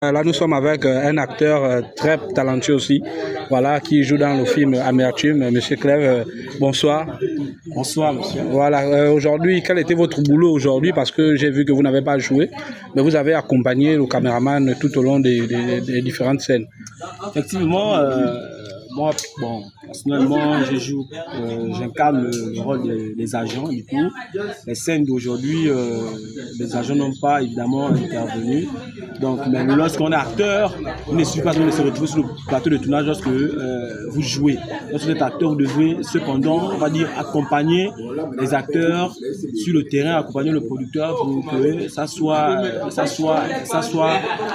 Là, nous sommes avec un acteur très talentueux aussi, voilà, qui joue dans le film Amertume, Monsieur Clèves. Bonsoir. Bonsoir, monsieur. Voilà, aujourd'hui, quel était votre boulot aujourd'hui? Parce que j'ai vu que vous n'avez pas joué, mais vous avez accompagné le caméraman tout au long des différentes scènes. Effectivement, moi, personnellement, j'incarne le rôle des agents. Du coup, les scènes d'aujourd'hui, les agents n'ont pas évidemment intervenu. Donc, mais lorsqu'on est acteur, on ne suffit pas de se retrouver sur le plateau de tournage lorsque vous jouez. Lorsque vous êtes acteur, vous devez cependant, on va dire, accompagner les acteurs sur le terrain, accompagner le producteur pour que ça soit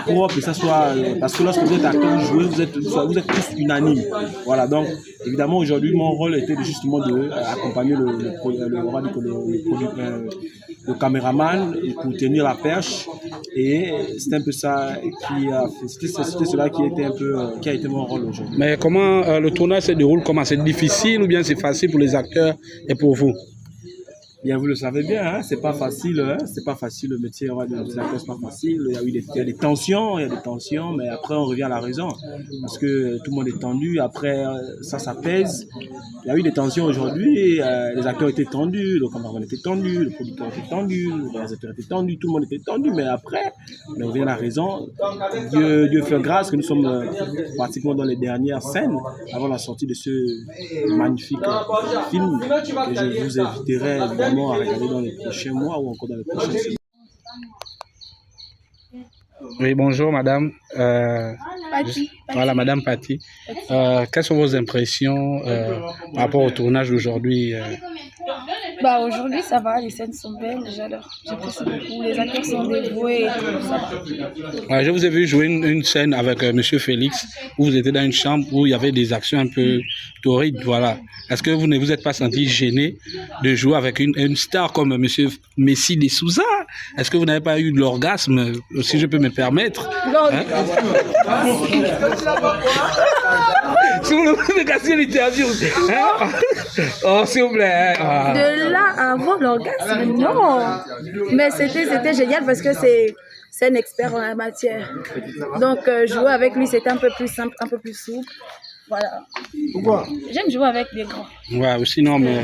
propre, et ça soit parce que lorsque vous êtes acteur, vous jouez, vous êtes tous unanimes. Voilà, donc évidemment aujourd'hui mon rôle était justement d'accompagner le caméraman pour tenir la perche, et c'était un peu ça c'était cela qui a été mon rôle aujourd'hui. Mais comment le tournage se déroule? Comment c'est difficile ou bien c'est facile pour les acteurs et pour vous? Bien, vous le savez bien, hein, c'est pas facile, le métier, on va dire, c'est pas facile. Il y a des tensions, mais après on revient à la raison, parce que tout le monde est tendu. Après ça pèse. Il y a eu des tensions aujourd'hui, les acteurs étaient tendus, le caméraman était tendu, le producteur était tendu, le réalisateur était tendu, tout le monde était tendu, mais après on revient à la raison. Dieu fait grâce que nous sommes pratiquement dans les dernières scènes avant la sortie de ce magnifique film, que je vous inviterai évidemment à regarder dans les prochains mois ou encore dans les prochaines semaines. Oui, bonjour madame. Patti. Voilà, madame Patti. Quelles sont vos impressions par rapport au tournage d'aujourd'hui? Aujourd'hui, ça va, les scènes sont belles, j'adore. J'apprécie beaucoup, les acteurs sont dévoués et tout, ça va. Je vous ai vu jouer une scène avec Monsieur Félix, où vous étiez dans une chambre où il y avait des actions un peu torrides, voilà. Est-ce que vous ne vous êtes pas senti gêné de jouer avec une star comme Monsieur Messi de Souza? Est-ce que vous n'avez pas eu de l'orgasme, si je peux me permettre? Non, Si vous me cassez l'interview, hein? Oh, s'il vous plaît. Hein? de là à avoir l'orgasme, non. Mais c'était génial parce que c'est un expert en la matière. Donc, jouer avec lui, c'était un peu plus simple, un peu plus souple. Voilà. Pourquoi? J'aime jouer avec des grands. Ouais, sinon, mais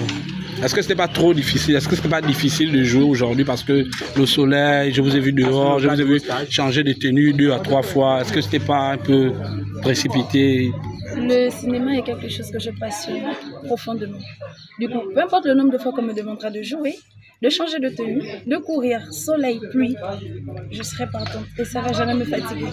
est-ce que c'était pas trop difficile? Est-ce que c'était pas difficile de jouer aujourd'hui parce que le soleil, je vous ai vu dehors, je vous ai vu changer de tenue 2 à 3 fois. Est-ce que c'était pas un peu précipité? Le cinéma est quelque chose que je passionne profondément. Du coup, peu importe le nombre de fois qu'on me demandera de jouer, de changer de tenue, de courir, soleil, pluie, je serai partante et ça va jamais me fatiguer.